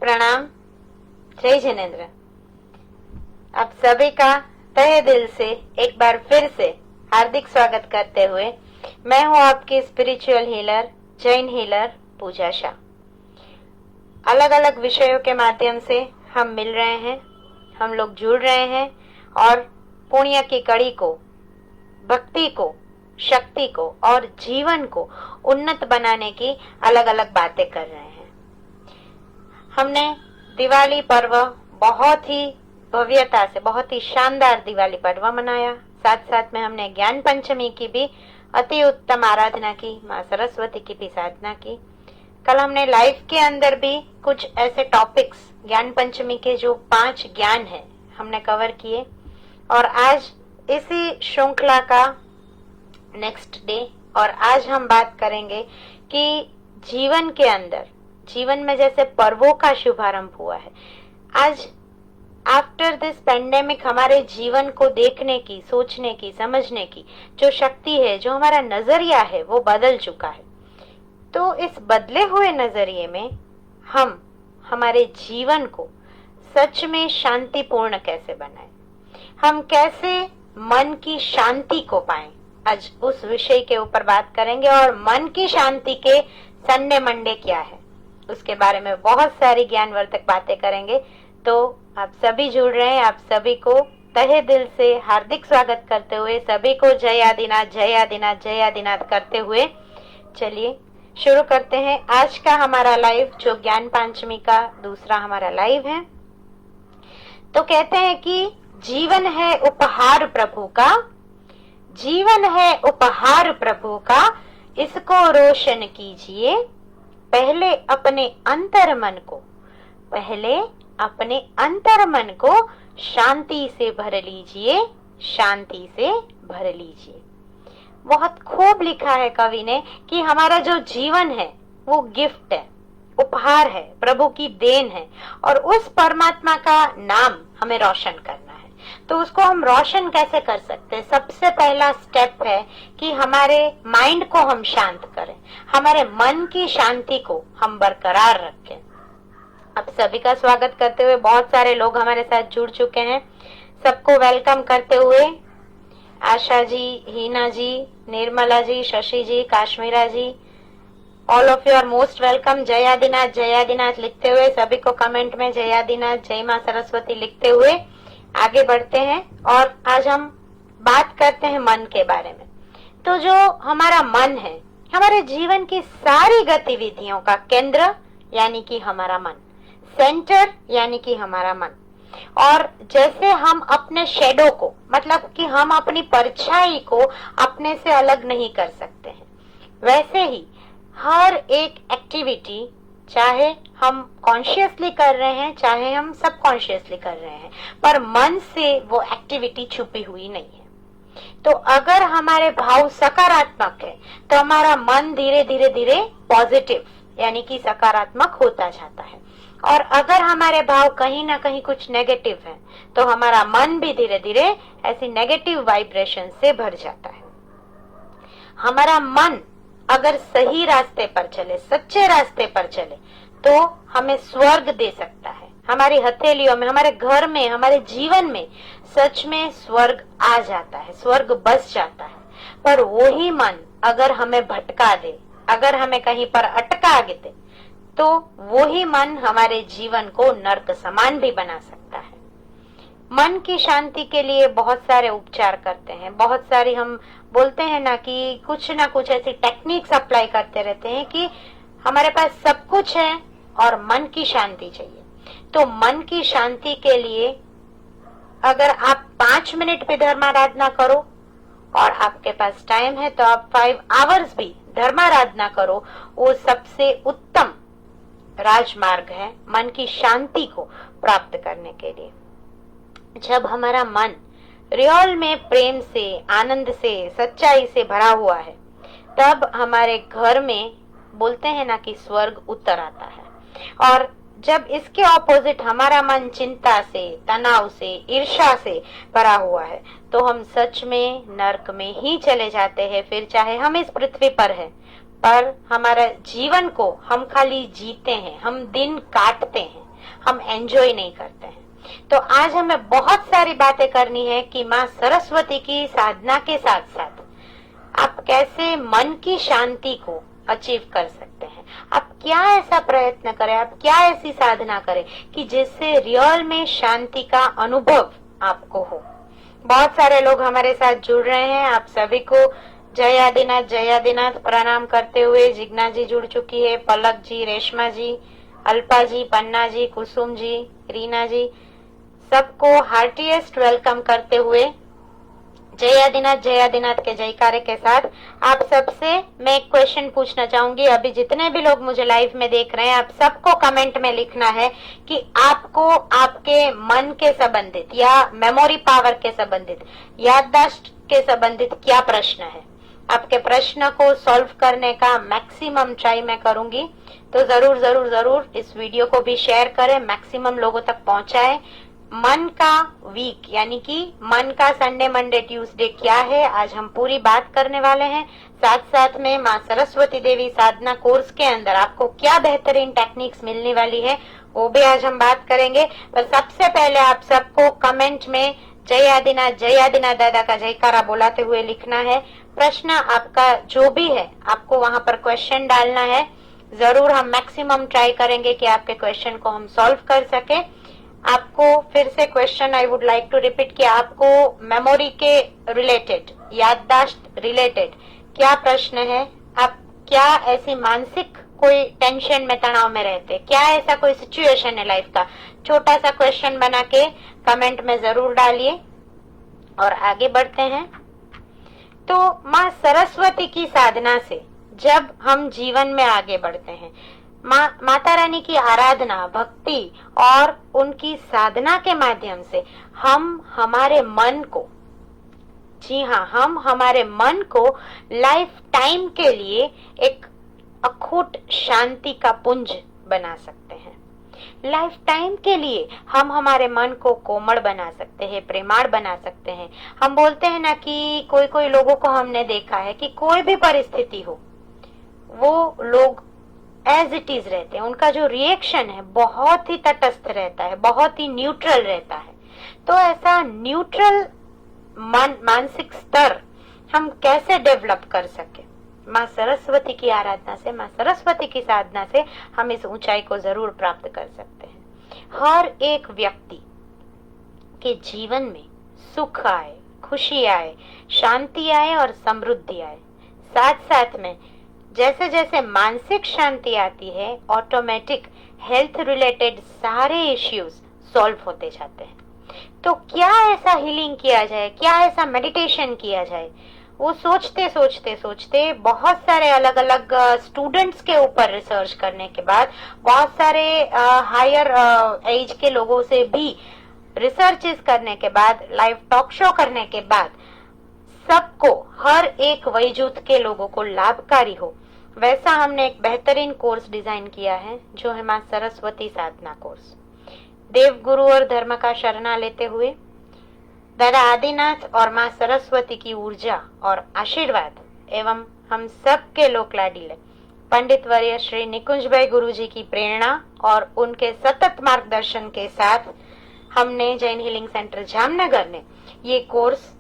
प्रणाम। जय जिनेन्द्र। आप सभी का तहे दिल से एक बार फिर से हार्दिक स्वागत करते हुए मैं हूं आपकी स्पिरिचुअल हीलर, जैन हीलर पूजा शाह। अलग अलग विषयों के माध्यम से हम मिल रहे हैं, हम लोग जुड़ रहे हैं और पुण्य की कड़ी को, भक्ति को, शक्ति को और जीवन को उन्नत बनाने की अलग अलग बातें कर रहे हैं। हमने दिवाली पर्व बहुत ही भव्यता से, बहुत ही शानदार दिवाली पर्व मनाया। साथ साथ में हमने ज्ञान पंचमी की भी अति उत्तम आराधना की, माँ सरस्वती की भी साधना की। कल हमने लाइफ के अंदर भी कुछ ऐसे टॉपिक्स, ज्ञान पंचमी के जो 5 ज्ञान है, हमने कवर किए। और आज इसी श्रृंखला का नेक्स्ट डे, और आज हम बात करेंगे कि जीवन के अंदर, जीवन में जैसे पर्वों का शुभारंभ हुआ है, आज आफ्टर दिस पेंडेमिक हमारे जीवन को देखने की, सोचने की, समझने की जो शक्ति है, जो हमारा नजरिया है, वो बदल चुका है। तो इस बदले हुए नजरिए में हम हमारे जीवन को सच में शांतिपूर्ण कैसे बनाएं, हम कैसे मन की शांति को पाएं, आज उस विषय के ऊपर बात करेंगे। और मन की शांति के संडे मंडे क्या है, उसके बारे में बहुत सारी ज्ञानवर्धक बातें करेंगे। तो आप सभी जुड़ रहे हैं, आप सभी को तहे दिल से हार्दिक स्वागत करते हुए, सभी को जय आदिनाथ, जय आदिनाथ, जय आदिनाथ करते हुए चलिए शुरू करते हैं आज का हमारा लाइव, जो ज्ञान पंचमी का दूसरा हमारा लाइव है। तो कहते हैं कि जीवन है उपहार प्रभु का, जीवन है उपहार प्रभु का, इसको रोशन कीजिए पहले अपने अंतर मन को, पहले अपने अंतर मन को शांति से भर लीजिए, शांति से भर लीजिए। बहुत खूब लिखा है कवि ने कि हमारा जो जीवन है वो गिफ्ट है, उपहार है, प्रभु की देन है, और उस परमात्मा का नाम हमें रोशन करना है। तो उसको हम रोशन कैसे कर सकते हैं? सबसे पहला स्टेप है कि हमारे माइंड को हम शांत करें, हमारे मन की शांति को हम बरकरार रखें। आप सभी का स्वागत करते हुए बहुत सारे लोग हमारे साथ जुड़ चुके हैं, सबको वेलकम करते हुए Asha ji, Heena ji, Nirmala ji, Shashi ji, Kashmira ji, all of you are most welcome. जय आदिनाथ, जय आदिनाथ लिखते हुए सभी को कमेंट में जय आदिनाथ, जय माँ सरस्वती लिखते हुए आगे बढ़ते हैं। और आज हम बात करते हैं मन के बारे में। तो जो हमारा मन है, हमारे जीवन की सारी गतिविधियों का केंद्र यानी कि हमारा मन, सेंटर यानी कि हमारा मन। और जैसे हम अपने शेडो को, मतलब कि हम अपनी परछाई को अपने से अलग नहीं कर सकते हैं, वैसे ही हर एक एक्टिविटी, चाहे हम कॉन्शियसली कर रहे हैं, चाहे हम सबकॉन्शियसली कर रहे हैं, पर मन से वो एक्टिविटी छुपी हुई नहीं है। तो अगर हमारे भाव सकारात्मक है तो हमारा मन धीरे धीरे धीरे पॉजिटिव यानी कि सकारात्मक होता जाता है, और अगर हमारे भाव कहीं ना कहीं कुछ नेगेटिव है तो हमारा मन भी धीरे धीरे ऐसी नेगेटिव वाइब्रेशन से भर जाता है। हमारा मन अगर सही रास्ते पर चले, सच्चे रास्ते पर चले, तो हमें स्वर्ग दे सकता है। हमारी हथेलियों में, हमारे घर में, हमारे जीवन में सच में स्वर्ग आ जाता है, स्वर्ग बस जाता है। पर वही मन अगर हमें भटका दे, अगर हमें कहीं पर अटका दे, तो वही मन हमारे जीवन को नर्क समान भी बना सकता है। मन की शांति के लिए बहुत सारे उपचार करते हैं, बहुत सारी हम बोलते हैं ना कि कुछ ना कुछ ऐसी टेक्निक्स अप्लाई करते रहते हैं कि हमारे पास सब कुछ है और मन की शांति चाहिए। तो मन की शांति के लिए अगर आप 5 मिनट भी धर्माराधना करो, और आपके पास टाइम है तो आप 5 आवर्स भी धर्माराधना करो, वो सबसे उत्तम राजमार्ग है मन की शांति को प्राप्त करने के लिए। जब हमारा मन रियल में प्रेम से, आनंद से, सच्चाई से भरा हुआ है, तब हमारे घर में बोलते हैं ना कि स्वर्ग उतर आता है। और जब इसके ऑपोजिट हमारा मन चिंता से, तनाव से, ईर्ष्या से भरा हुआ है, तो हम सच में नर्क में ही चले जाते हैं। फिर चाहे हम इस पृथ्वी पर हैं, पर हमारा जीवन को हम खाली जीते हैं, हम दिन काटते हैं, हम एंजॉय नहीं करते हैं। तो आज हमें बहुत सारी बातें करनी है कि माँ सरस्वती की साधना के साथ साथ आप कैसे मन की शांति को अचीव कर सकते हैं। आप क्या ऐसा प्रयत्न करें, आप क्या ऐसी साधना करें कि जिससे रियल में शांति का अनुभव आपको हो। बहुत सारे लोग हमारे साथ जुड़ रहे हैं। आप सभी को जय आदिनाथ प्रणाम करते हुए जिग्ना जी जुड़ चुकी है, पलक जी, रेशमा जी, अल्पा जी, पन्ना जी, कुसुम जी, रीना जी, सबको हार्टीएस्ट वेलकम करते हुए जय आदिनाथ के जयकारे के साथ आप सबसे मैं एक क्वेश्चन पूछना चाहूंगी। अभी जितने भी लोग मुझे लाइव में देख रहे हैं, आप सबको कमेंट में लिखना है कि आपको आपके मन के संबंधित या मेमोरी पावर के संबंधित, याददाश्त के संबंधित क्या प्रश्न है। आपके प्रश्न को सॉल्व करने का मैक्सिमम ट्राई मैं करूंगी। तो जरूर जरूर जरूर इस वीडियो को भी शेयर करें, मैक्सिमम लोगों तक पहुंचाएं। मन का वीक यानी कि मन का संडे मंडे ट्यूसडे क्या है, आज हम पूरी बात करने वाले हैं। साथ साथ में माँ सरस्वती देवी साधना कोर्स के अंदर आपको क्या बेहतरीन टेक्निक्स मिलने वाली है वो भी आज हम बात करेंगे। पर सबसे पहले आप सबको कमेंट में जय आदिनाथ दादा का जयकारा बोलाते हुए लिखना है। प्रश्न आपका जो भी है आपको वहां पर क्वेश्चन डालना है। जरूर हम मैक्सिमम ट्राई करेंगे कि आपके क्वेश्चन को हम सॉल्व कर सके। आपको फिर से question I would like to repeat कि आपको मेमोरी के रिलेटेड, याददाश्त रिलेटेड क्या प्रश्न है। आप क्या ऐसी मानसिक कोई टेंशन में, तनाव में रहते, क्या ऐसा कोई सिचुएशन है लाइफ का, छोटा सा क्वेश्चन बना के कमेंट में जरूर डालिए और आगे बढ़ते हैं। तो माँ सरस्वती की साधना से जब हम जीवन में आगे बढ़ते हैं, माता रानी की आराधना, भक्ति और उनकी साधना के माध्यम से हम हमारे मन को, जी हाँ, हम हमारे मन को लाइफ टाइम के लिए एक अखूट शांति का पुंज बना सकते हैं। लाइफ टाइम के लिए हम हमारे मन को कोमल बना सकते हैं, प्रेमाळ बना सकते हैं। हम बोलते हैं ना कि कोई कोई लोगों को हमने देखा है कि कोई भी परिस्थिति हो वो लोग एज इट इज रहते हैं, उनका जो रिएक्शन है बहुत ही तटस्थ रहता है, बहुत ही न्यूट्रल रहता है। तो ऐसा न्यूट्रल मानसिक स्तर हम कैसे डेवलप कर सके, माँ सरस्वती की आराधना से, माँ सरस्वती की साधना से हम इस ऊंचाई को जरूर प्राप्त कर सकते हैं। हर एक व्यक्ति के जीवन में सुख आए, खुशी आए, शांति आए और समृद्धि आए। साथ साथ में जैसे जैसे मानसिक शांति आती है, ऑटोमेटिक हेल्थ रिलेटेड सारे इश्यूज सॉल्व होते जाते हैं। तो क्या ऐसा हीलिंग किया जाए, क्या ऐसा मेडिटेशन किया जाए, वो सोचते सोचते सोचते बहुत सारे अलग अलग स्टूडेंट्स के ऊपर रिसर्च करने के बाद, बहुत सारे हायर एज के लोगों से भी रिसर्चेस करने के बाद, लाइव टॉक शो करने के बाद, सबको, हर एक वयजूथ के लोगों को लाभकारी हो वैसा हमने एक बेहतरीन कोर्स डिजाइन किया है, जो है माँ सरस्वती साधना कोर्स। देव गुरु और धर्म का शरणा लेते हुए दादा आदिनाथ और माँ सरस्वती की ऊर्जा और आशीर्वाद एवं हम सब के लोक लाडीले पंडित वर्य श्री निकुंज भाई गुरु जी की प्रेरणा और उनके सतत मार्गदर्शन के साथ हमने जैन हीलिंग सेंटर जामनगर ने ये कोर्स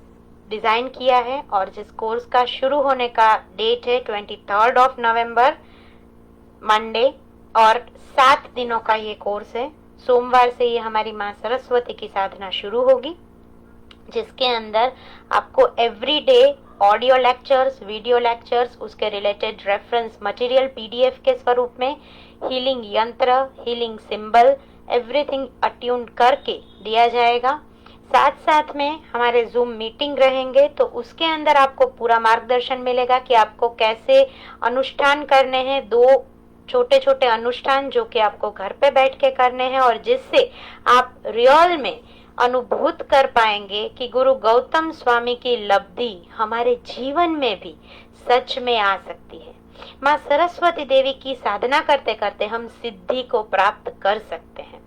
डिजाइन किया है। और जिस कोर्स का शुरू होने का डेट है 23 नवंबर मंडे, और 7 दिनों का ये कोर्स है। सोमवार से ये हमारी माँ सरस्वती की साधना शुरू होगी, जिसके अंदर आपको everyday audio lectures, video lectures, उसके रिलेटेड रेफरेंस मटेरियल पीडीएफ के स्वरूप में, हीलिंग यंत्र, हीलिंग सिंबल, एवरीथिंग अट्यून करके दिया जाएगा। साथ साथ में हमारे जूम मीटिंग रहेंगे, तो उसके अंदर आपको पूरा मार्गदर्शन मिलेगा कि आपको कैसे अनुष्ठान करने हैं। 2 छोटे छोटे अनुष्ठान जो कि आपको घर पे बैठ के करने हैं और जिससे आप रियल में अनुभूत कर पाएंगे कि गुरु गौतम स्वामी की लब्धि हमारे जीवन में भी सच में आ सकती है। माँ सरस्वती देवी की साधना करते करते हम सिद्धि को प्राप्त कर सकते हैं।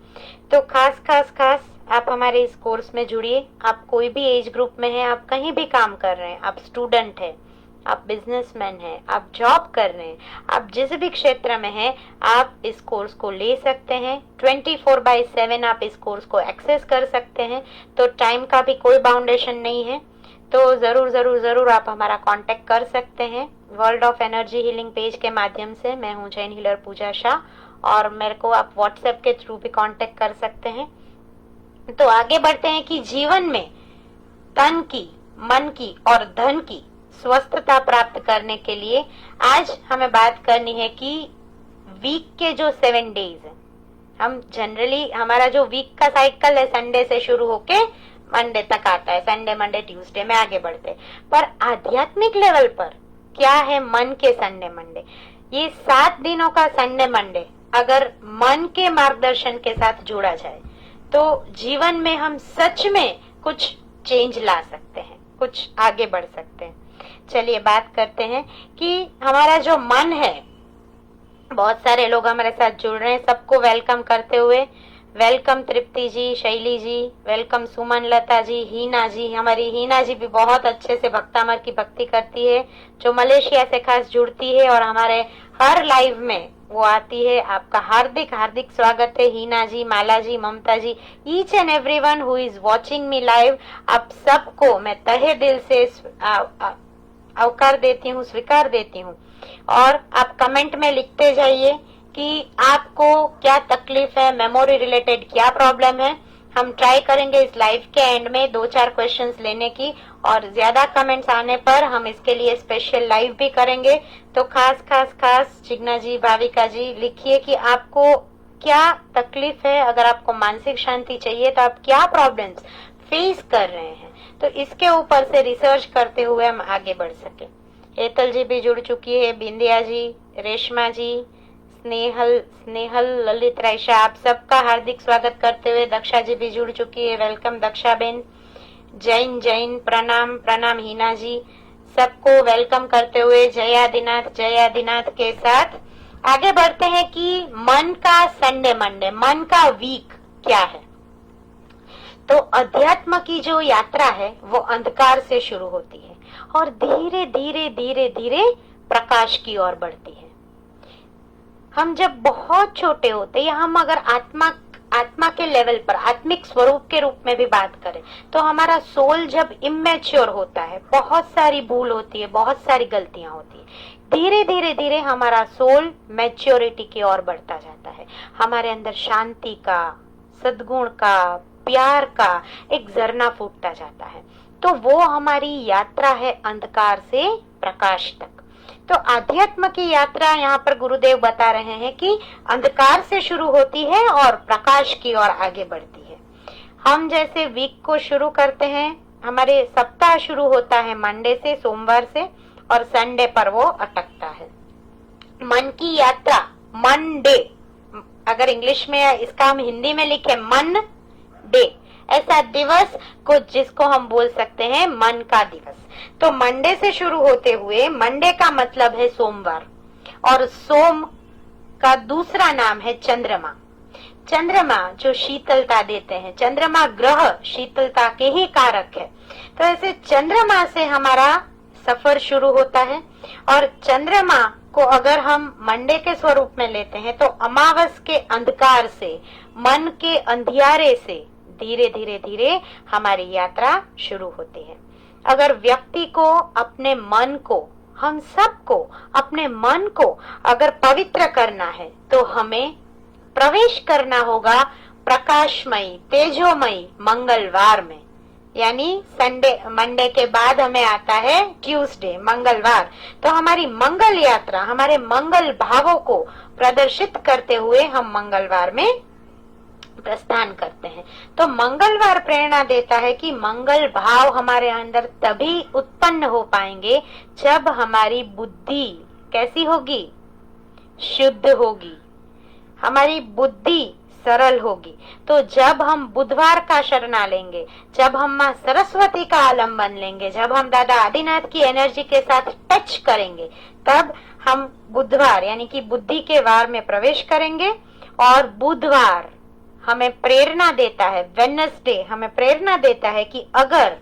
तो खास आप हमारे इस कोर्स में जुड़िए। आप कोई भी एज ग्रुप में हैं, आप कहीं भी काम कर रहे हैं, आप स्टूडेंट हैं, आप बिजनेसमैन हैं, आप जॉब कर रहे हैं, आप जिस भी क्षेत्र में हैं, आप इस कोर्स को ले सकते हैं। 24/7 आप इस कोर्स को एक्सेस कर सकते हैं, तो टाइम का भी कोई बाउंडेशन नहीं है। तो जरूर जरूर जरूर आप हमारा कांटेक्ट कर सकते हैं world of energy healing page के माध्यम से। मैं हूं जैन हीलर पूजा शाह, और मेरे को आप व्हाट्सएप के थ्रू भी कांटेक्ट कर सकते हैं। तो आगे बढ़ते हैं कि जीवन में तन की, मन की और धन की स्वस्थता प्राप्त करने के लिए आज हमें बात करनी है कि वीक के जो 7 डेज है, हम जनरली हमारा जो वीक का साइकिल है संडे से शुरू होके मंडे तक आता है, संडे मंडे ट्यूसडे में आगे बढ़ते हैं। पर आध्यात्मिक लेवल पर क्या है मन के संडे मंडे? ये 7 दिनों का संडे मंडे अगर मन के मार्गदर्शन के साथ जोड़ा जाए तो जीवन में हम सच में कुछ चेंज ला सकते हैं, कुछ आगे बढ़ सकते हैं। चलिए बात करते हैं कि हमारा जो मन है, बहुत सारे लोग हमारे साथ जुड़ रहे हैं, सबको वेलकम करते हुए वेलकम तृप्ति जी, शैली जी, वेलकम सुमन लता जी, हीना जी। हमारी हीना जी भी बहुत अच्छे से भक्तामर की भक्ति करती है, जो मलेशिया से खास जुड़ती है और हमारे हर लाइव में वो आती है। आपका हार्दिक हार्दिक स्वागत है Heena ji, Mala ji, Mamta ji, each and everyone who is watching me live. आप सबको मैं तहे दिल से आवकार देती हूँ, स्वीकार देती हूँ। और आप कमेंट में लिखते जाइए कि आपको क्या तकलीफ है, मेमोरी रिलेटेड क्या प्रॉब्लम है। हम ट्राई करेंगे इस लाइव के एंड में 2-4 क्वेश्चंस लेने की, और ज्यादा कमेंट्स आने पर हम इसके लिए स्पेशल लाइव भी करेंगे। तो खास चिगना जी, भाविका जी, लिखिए कि आपको क्या तकलीफ है। अगर आपको मानसिक शांति चाहिए तो आप क्या प्रॉब्लम्स फेस कर रहे हैं, तो इसके ऊपर से रिसर्च करते हुए हम आगे बढ़ सके। हेतल जी भी जुड़ चुकी है, बिंदिया जी, रेशमा जी, स्नेहल, ललित, रायशा, आप सबका हार्दिक स्वागत करते हुए दक्षा जी भी जुड़ चुकी है, वेलकम दक्षा बेन। जैन प्रणाम हीना जी, सबको वेलकम करते हुए जयादिनाथ के साथ आगे बढ़ते हैं कि मन का संडे मंडे, मन का वीक क्या है। तो अध्यात्म की जो यात्रा है वो अंधकार से शुरू होती है और धीरे धीरे धीरे धीरे प्रकाश की ओर बढ़ती है। हम जब बहुत छोटे होते हैं, या हम अगर आत्मा के लेवल पर आत्मिक स्वरूप के रूप में भी बात करें, तो हमारा सोल जब इमेच्योर होता है, बहुत सारी भूल होती है, बहुत सारी गलतियां होती है। धीरे धीरे धीरे हमारा सोल मैच्योरिटी की ओर बढ़ता जाता है। हमारे अंदर शांति का, सद्गुण का, प्यार का एक झरना फूटता जाता है। तो वो हमारी यात्रा है अंधकार से प्रकाश तक। तो आध्यात्म की यात्रा यहाँ पर गुरुदेव बता रहे हैं कि अंधकार से शुरू होती है और प्रकाश की ओर आगे बढ़ती है। हम जैसे वीक को शुरू करते हैं, हमारे सप्ताह शुरू होता है मंडे से, सोमवार से, और संडे पर वो अटकता है। मन की यात्रा, मंडे, अगर इंग्लिश में इसका हम हिंदी में लिखे मन डे, ऐसा दिवस को जिसको हम बोल सकते हैं मन का दिवस। तो मंडे से शुरू होते हुए, मंडे का मतलब है सोमवार, और सोम का दूसरा नाम है चंद्रमा। चंद्रमा जो शीतलता देते हैं, चंद्रमा ग्रह शीतलता के ही कारक है। तो ऐसे चंद्रमा से हमारा सफर शुरू होता है, और चंद्रमा को अगर हम मंडे के स्वरूप में लेते हैं तो अमावस के अंधकार से, मन के अंधियारे से धीरे धीरे धीरे हमारी यात्रा शुरू होती है। अगर व्यक्ति को अपने मन को, हम सबको अपने मन को अगर पवित्र करना है, तो हमें प्रवेश करना होगा प्रकाशमयी, तेजोमयी मंगलवार में। यानी मंडे के बाद हमें आता है ट्यूसडे, मंगलवार। तो हमारी मंगल यात्रा, हमारे मंगल भावों को प्रदर्शित करते हुए हम मंगलवार में प्रस्थान करते हैं। तो मंगलवार प्रेरणा देता है कि मंगल भाव हमारे अंदर तभी उत्पन्न हो पाएंगे जब हमारी बुद्धि कैसी होगी, शुद्ध होगी, हमारी बुद्धि सरल होगी। तो जब हम बुधवार का शरणा लेंगे, जब हम माँ सरस्वती का आलम्बन लेंगे, जब हम दादा आदिनाथ की एनर्जी के साथ टच करेंगे, तब हम बुधवार यानी कि बुद्धि के वार में प्रवेश करेंगे। और बुधवार हमें प्रेरणा देता है, वेडनेसडे हमें प्रेरणा देता है कि अगर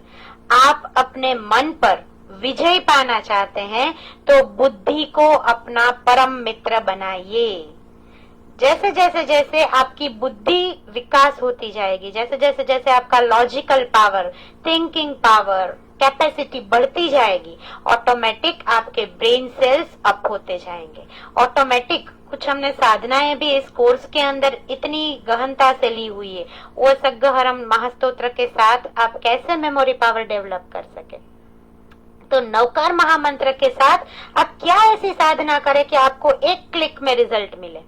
आप अपने मन पर विजय पाना चाहते हैं तो बुद्धि को अपना परम मित्र बनाइए। जैसे जैसे जैसे आपकी बुद्धि विकास होती जाएगी, जैसे जैसे जैसे आपका logical power, thinking power, capacity बढ़ती जाएगी, ऑटोमेटिक आपके ब्रेन सेल्स अप होते जाएंगे। ऑटोमेटिक कुछ हमने साधनाएं भी इस कोर्स के अंदर इतनी गहनता से ली हुई है। वो सग्गहरम महास्तोत्र के साथ आप कैसे मेमोरी पावर डेवलप कर सके, तो नवकार महामंत्र के साथ आप क्या ऐसी साधना करें कि आपको एक क्लिक में रिजल्ट मिले।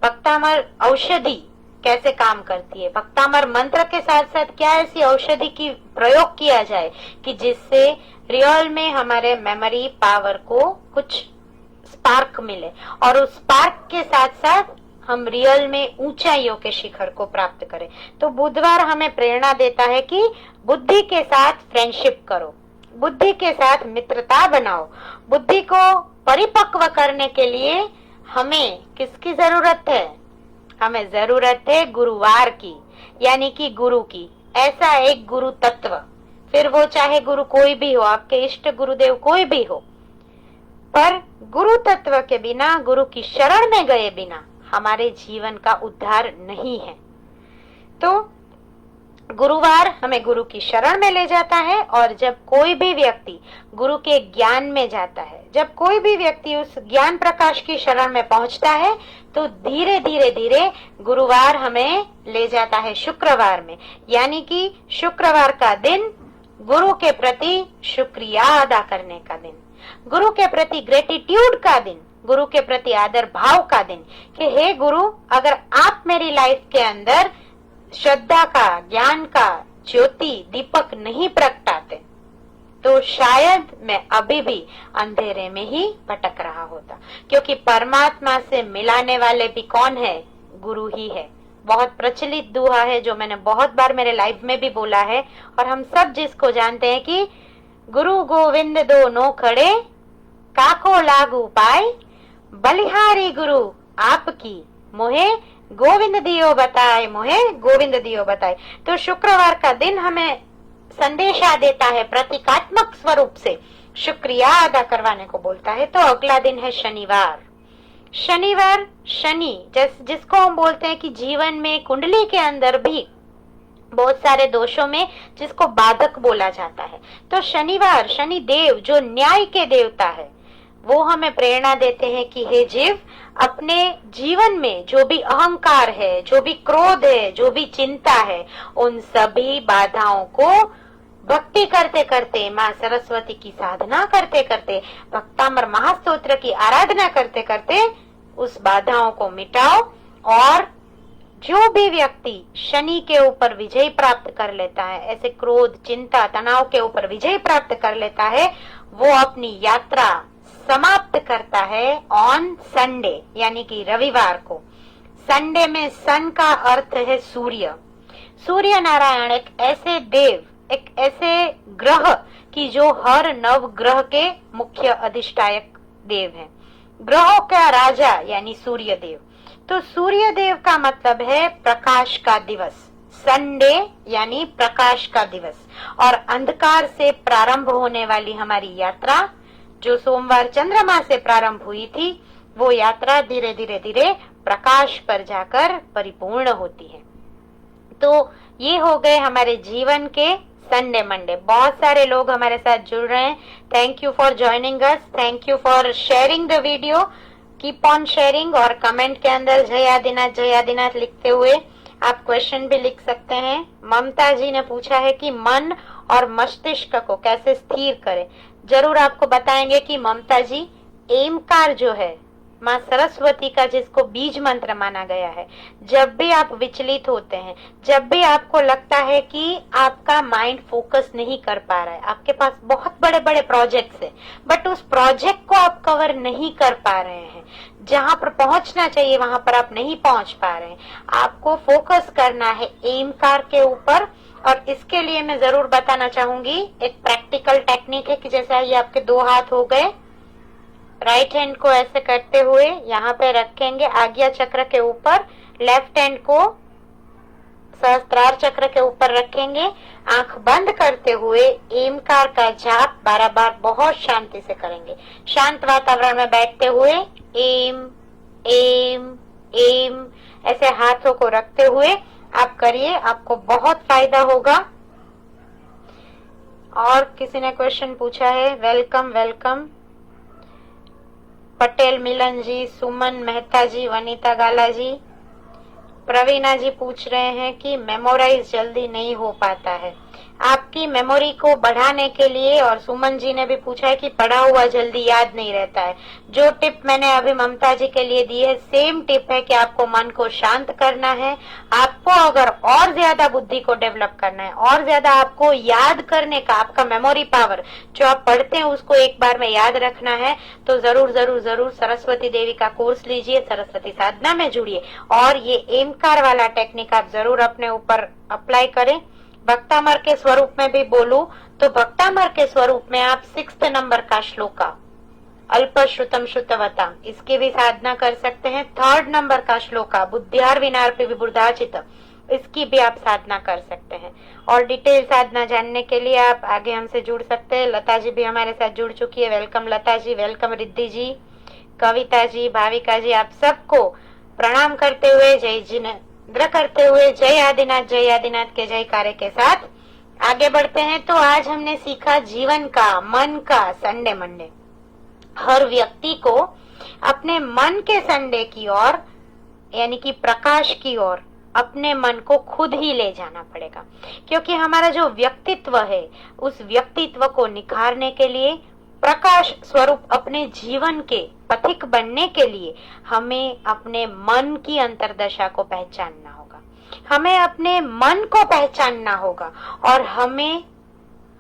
भक्तामर औषधि कैसे काम करती है, भक्तामर मंत्र के साथ साथ क्या ऐसी औषधि की प्रयोग किया जाए कि जिससे रियल में हमारे मेमोरी पावर को कुछ स्पार्क मिले और उस स्पार्क के साथ साथ हम रियल में ऊंचाइयों के शिखर को प्राप्त करें। तो बुधवार हमें प्रेरणा देता है कि बुद्धि के साथ फ्रेंडशिप करो, बुद्धि के साथ मित्रता बनाओ। बुद्धि को परिपक्व करने के लिए हमें किसकी जरूरत है? हमें जरूरत है गुरुवार की, यानी कि गुरु की। ऐसा एक गुरु तत्व, फिर वो चाहे गुरु कोई भी हो, आपके इष्ट गुरुदेव कोई भी हो, पर गुरु तत्व के बिना, गुरु की शरण में गए बिना हमारे जीवन का उद्धार नहीं है। तो गुरुवार हमें गुरु की शरण में ले जाता है और जब कोई भी व्यक्ति गुरु के ज्ञान में जाता है, जब कोई भी व्यक्ति उस ज्ञान प्रकाश की शरण में पहुंचता है, तो धीरे धीरे धीरे गुरुवार हमें ले जाता है शुक्रवार में, यानी कि शुक्रवार का दिन गुरु के प्रति शुक्रिया अदा करने का दिन, गुरु के प्रति ग्रेटिट्यूड का दिन, गुरु के प्रति आदर भाव का दिन कि हे गुरु, अगर आप मेरी लाइफ के अंदर श्रद्धा का, ज्ञान का ज्योति दीपक नहीं प्रगटाते तो शायद मैं अभी भी अंधेरे में ही भटक रहा होता। क्योंकि परमात्मा से मिलाने वाले भी कौन है? गुरु ही है। बहुत प्रचलित दोहा है जो मैंने बहुत बार मेरे लाइफ में भी बोला है और हम सब जिसको जानते हैं कि गुरु गोविंद दोनों खड़े, काको लागू पाए, बलिहारी गुरु आपकी, मोहे गोविंद दियो बताए, मोहे गोविंद दियो बताए। तो शुक्रवार का दिन हमें संदेशा देता है, प्रतीकात्मक स्वरूप से शुक्रिया अदा करवाने को बोलता है। तो अगला दिन है शनिवार। शनिवार, शनि जिसको हम बोलते हैं कि जीवन में कुंडली के अंदर भी बहुत सारे दोषों में जिसको बाधक बोला जाता है। तो शनिवार, शनि देव जो न्याय के देवता है, वो हमें प्रेरणा देते हैं कि हे जीव, अपने जीवन में जो भी अहंकार है, जो भी क्रोध है, जो भी चिंता है, उन सभी बाधाओं को भक्ति करते करते, माँ सरस्वती की साधना करते करते, भक्तामर महास्तोत्र की आराधना करते करते उस बाधाओं को मिटाओ। और जो भी व्यक्ति शनि के ऊपर विजय प्राप्त कर लेता है, ऐसे क्रोध, चिंता, तनाव के ऊपर विजय प्राप्त कर लेता है, वो अपनी यात्रा समाप्त करता है ऑन संडे, यानी कि रविवार को। संडे में सन का अर्थ है सूर्य। सूर्य नारायण एक ऐसे देव, एक ऐसे ग्रह की जो हर नव ग्रह के मुख्य अधिष्ठायक देव हैं, ग्रहों का राजा यानी सूर्य देव। तो सूर्य देव का मतलब है प्रकाश का दिवस, संडे यानी प्रकाश का दिवस। और अंधकार से प्रारंभ होने वाली हमारी यात्रा जो सोमवार चंद्रमा से प्रारंभ हुई थी, वो यात्रा धीरे धीरे धीरे प्रकाश पर जाकर परिपूर्ण होती है। तो ये हो गए हमारे जीवन के संडे मंडे। बहुत सारे लोग हमारे साथ जुड़ रहे हैं। Thank you for joining us, thank you for sharing the video, keep on sharing. और कमेंट के अंदर जय आदिनाथ लिखते हुए आप क्वेश्चन भी लिख सकते हैं। ममता जी ने पूछा है कि मन और मस्तिष्क को कैसे स्थिर करें। जरूर आपको बताएंगे कि ममता जी, एमकार जो है माँ सरस्वती का, जिसको बीज मंत्र माना गया है, जब भी आप विचलित होते हैं, जब भी आपको लगता है कि आपका माइंड फोकस नहीं कर पा रहा है, आपके पास बहुत बड़े बड़े प्रोजेक्ट्स हैं, बट उस प्रोजेक्ट को आप कवर नहीं कर पा रहे हैं, जहां पर पहुंचना चाहिए वहां पर आप नहीं पहुंच पा रहे हैं, आपको फोकस करना है एमकार के ऊपर। और इसके लिए मैं जरूर बताना चाहूंगी, एक प्रैक्टिकल टेक्निक है कि जैसा ये आपके दो हाथ हो गए, राइट हैंड को ऐसे करते हुए यहाँ पे रखेंगे आज्ञा चक्र के ऊपर, लेफ्ट हैंड को सहस्त्रार चक्र के ऊपर रखेंगे। आंख बंद करते हुए एमकार का जाप 12 बार बहुत शांति से करेंगे। शांत वातावरण में बैठते हुए एम एम एम ऐसे हाथों को रखते हुए आप करिए, आपको बहुत फायदा होगा। और किसी ने क्वेश्चन पूछा है, वेलकम वेलकम। पटेल मिलन जी, सुमन मेहता जी, वनीता गाला जी, प्रवीणा जी पूछ रहे हैं कि मेमोराइज जल्दी नहीं हो पाता है। आपकी मेमोरी को बढ़ाने के लिए, और सुमन जी ने भी पूछा है कि पढ़ा हुआ जल्दी याद नहीं रहता है। जो टिप मैंने अभी ममता जी के लिए दी है, सेम टिप है कि आपको मन को शांत करना है। आपको अगर और ज्यादा बुद्धि को डेवलप करना है, और ज्यादा आपको याद करने का, आपका मेमोरी पावर जो आप पढ़ते हैं उसको एक बार में याद रखना है, तो जरूर जरूर जरूर सरस्वती देवी का कोर्स लीजिए, सरस्वती साधना में जुड़िए और ये एमकार वाला टेक्निक आप जरूर अपने ऊपर अप्लाई करें। भक्तामर के स्वरूप में भी बोलूं तो भक्तामर के स्वरूप में आप 6 नंबर का श्लोका अल्प श्रुतम श्रुतवताम, इसकी भी साधना कर सकते हैं। 3 नंबर का श्लोका बुद्धियार विनार्पि विबुधाचित, इसकी भी आप साधना कर सकते हैं। और डिटेल साधना जानने के लिए आप आगे हमसे जुड़ सकते हैं। लता जी भी हमारे साथ जुड़ चुकी है, वेलकम लता जी, वेलकम रिद्धि जी, कविता जी, भाविका जी, आप सबको प्रणाम करते हुए, जय जिनेन्द्र करते हुए, जय आदिनाथ के जयकारे के साथ आगे बढ़ते हैं। तो आज हमने सीखा जीवन का, मन का संडे मंडे। हर व्यक्ति को अपने मन के संडे की ओर, यानी कि प्रकाश की ओर, अपने मन को खुद ही ले जाना पड़ेगा, क्योंकि हमारा जो व्यक्तित्व है उस व्यक्तित्व को निखारने के लिए, प्रकाश स्वरूप अपने जीवन के पथिक बनने के लिए हमें अपने मन की अंतर्दशा को पहचानना होगा, हमें अपने मन को पहचानना होगा और हमें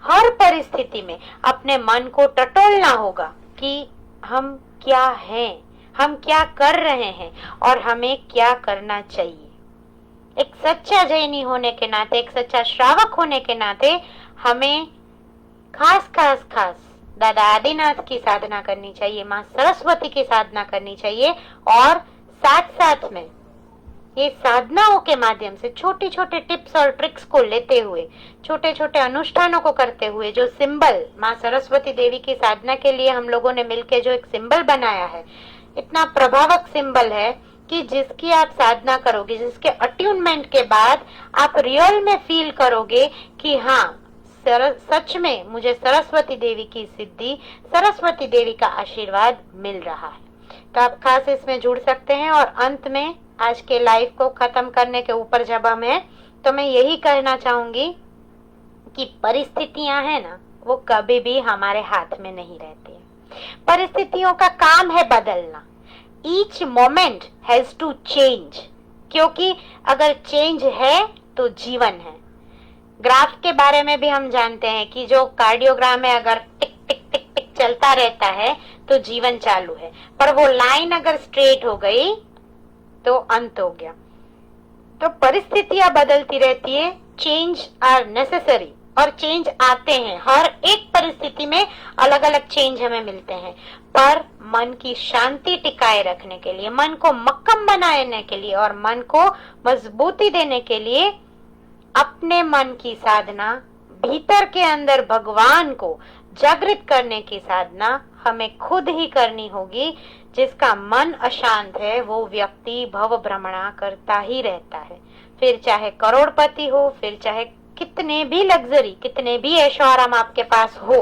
हर परिस्थिति में अपने मन को टटोलना होगा कि हम क्या हैं, हम क्या कर रहे हैं और हमें क्या करना चाहिए। एक सच्चा जैनी होने के नाते, एक सच्चा श्रावक होने के नाते हमें खास दादा आदिनाथ की साधना करनी चाहिए, माँ सरस्वती की साधना करनी चाहिए और साथ साथ में ये साधनाओं के माध्यम से छोटी छोटे टिप्स और ट्रिक्स को लेते हुए, छोटे छोटे अनुष्ठानों को करते हुए, जो सिंबल माँ सरस्वती देवी की साधना के लिए हम लोगों ने मिलकर जो एक सिंबल बनाया है, इतना प्रभावक सिंबल है कि जिसकी आप साधना करोगे, जिसके अट्यूनमेंट के बाद आप रियल में फील करोगे कि हाँ सच में मुझे सरस्वती देवी की सिद्धि, सरस्वती देवी का आशीर्वाद मिल रहा है। तो आप खास इसमें जुड़ सकते हैं। और अंत में आज के लाइव को खत्म करने के ऊपर जब हम हैं, तो मैं यही कहना चाहूंगी कि परिस्थितियां हैं ना, वो कभी भी हमारे हाथ में नहीं रहती है। परिस्थितियों का काम है बदलना। Each moment has to change, क्योंकि अगर चेंज है तो जीवन है। ग्राफ के बारे में भी हम जानते हैं कि जो कार्डियोग्राम है, अगर टिक टिक टिक टिक चलता रहता है तो जीवन चालू है, पर वो लाइन अगर स्ट्रेट हो गई तो अंत हो गया। तो परिस्थितियां बदलती रहती है, चेंज आर नेसेसरी, और चेंज आते हैं। हर एक परिस्थिति में अलग अलग चेंज हमें मिलते हैं, पर मन की शांति टिकाए रखने के लिए, मन को मक्कम बनाने के लिए और मन को मजबूती देने के लिए अपने मन की साधना, भीतर के अंदर भगवान को जागृत करने की साधना हमें खुद ही करनी होगी। जिसका मन अशांत है वो व्यक्ति भव भ्रमणा करता ही रहता है, फिर चाहे करोड़पति हो, फिर चाहे कितने भी लग्जरी, कितने भी ऐशो आराम आपके पास हो,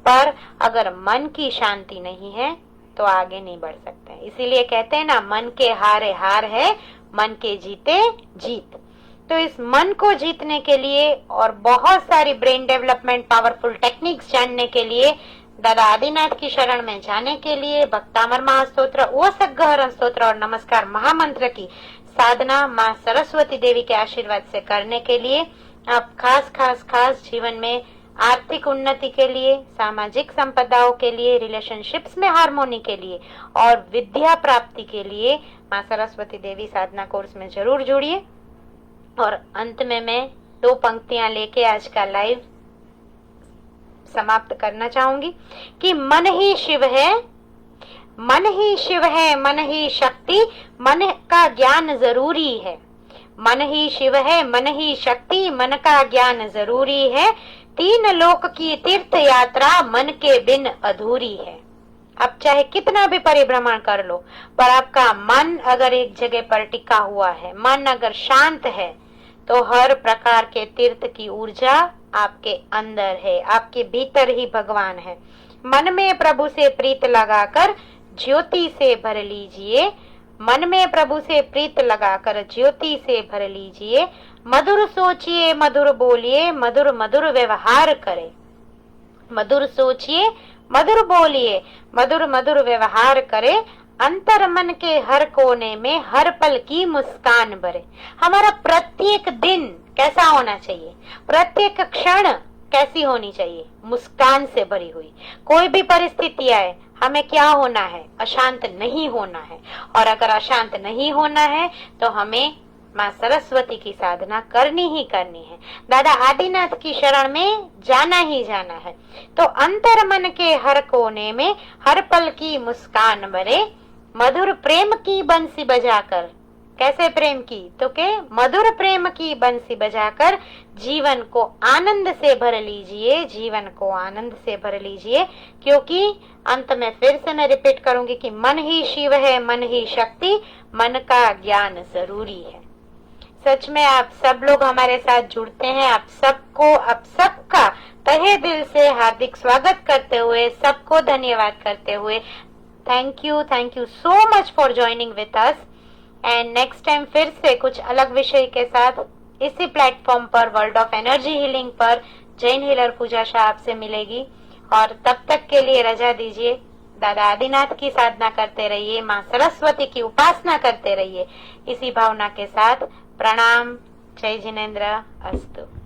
पर अगर मन की शांति नहीं है तो आगे नहीं बढ़ सकते। इसीलिए कहते हैं ना, मन के हारे हार है, मन के जीते जीत। तो इस मन को जीतने के लिए और बहुत सारी ब्रेन डेवलपमेंट पावरफुल टेक्निक्स जानने के लिए, दादा आदिनाथ की शरण में जाने के लिए, भक्तामर महास्तोत्र, ओसगहरण स्तोत्र और नमस्कार महामंत्र की साधना माँ सरस्वती देवी के आशीर्वाद से करने के लिए, आप खास जीवन में आर्थिक उन्नति के लिए, सामाजिक संपदाओं के लिए, रिलेशनशिप्स में हार्मोनी के लिए और विद्या प्राप्ति के लिए माँ सरस्वती देवी साधना कोर्स में जरूर जुड़िए। और अंत में मैं 2 पंक्तियां लेके आज का लाइव समाप्त करना चाहूंगी कि मन ही शिव है, मन ही शिव है, मन ही शक्ति, मन का ज्ञान जरूरी है, मन ही शिव है, मन ही शक्ति, मन का ज्ञान जरूरी है। 3 लोक की तीर्थ यात्रा मन के बिन अधूरी है। आप चाहे कितना भी परिभ्रमण कर लो, पर आपका मन अगर एक जगह पर टिका हुआ है, मन अगर शांत है, तो हर प्रकार के तीर्थ की ऊर्जा आपके अंदर है, आपके भीतर ही भगवान है। मन में प्रभु से प्रीत लगाकर ज्योति से भर लीजिए, मन में प्रभु से प्रीत लगाकर ज्योति से भर लीजिए। मधुर सोचिए, मधुर बोलिए, मधुर मधुर व्यवहार करें। मधुर सोचिए, मधुर बोलिए, मधुर मधुर व्यवहार करे। अंतर मन के हर कोने में हर पल की मुस्कान भरे। हमारा प्रत्येक दिन कैसा होना चाहिए, प्रत्येक क्षण कैसी होनी चाहिए, मुस्कान से भरी हुई। कोई भी परिस्थिति आए, हमें क्या होना है, अशांत नहीं होना है। और अगर अशांत नहीं होना है तो हमें माँ सरस्वती की साधना करनी ही करनी है, दादा आदिनाथ की शरण में जाना ही जाना है। तो अंतर मन के हर कोने में हर पल की मुस्कान भरे। मधुर प्रेम की बंसी बजाकर, कैसे प्रेम की, तो के मधुर प्रेम की बंसी बजाकर जीवन को आनंद से भर लीजिए, जीवन को आनंद से भर लीजिए। क्योंकि अंत में फिर से मैं रिपीट करूंगी कि मन ही शिव है, मन ही शक्ति, मन का ज्ञान जरूरी है। सच में आप सब लोग हमारे साथ जुड़ते हैं, आप सबको, आप सबका तहे दिल से हार्दिक स्वागत करते हुए, सबको धन्यवाद करते हुए, thank you so much for joining with us. And next time फिर से कुछ अलग विषय के साथ इसी प्लेटफॉर्म पर, वर्ल्ड ऑफ एनर्जी हीलिंग पर जैन हीलर पूजा शाह आपसे मिलेगी। और तब तक के लिए रजा दीजिए। दादा आदिनाथ की साधना करते रहिए, माँ सरस्वती की उपासना करते रहिए। इसी भावना के साथ प्रणाम। जय जिनेन्द्र अस्तु।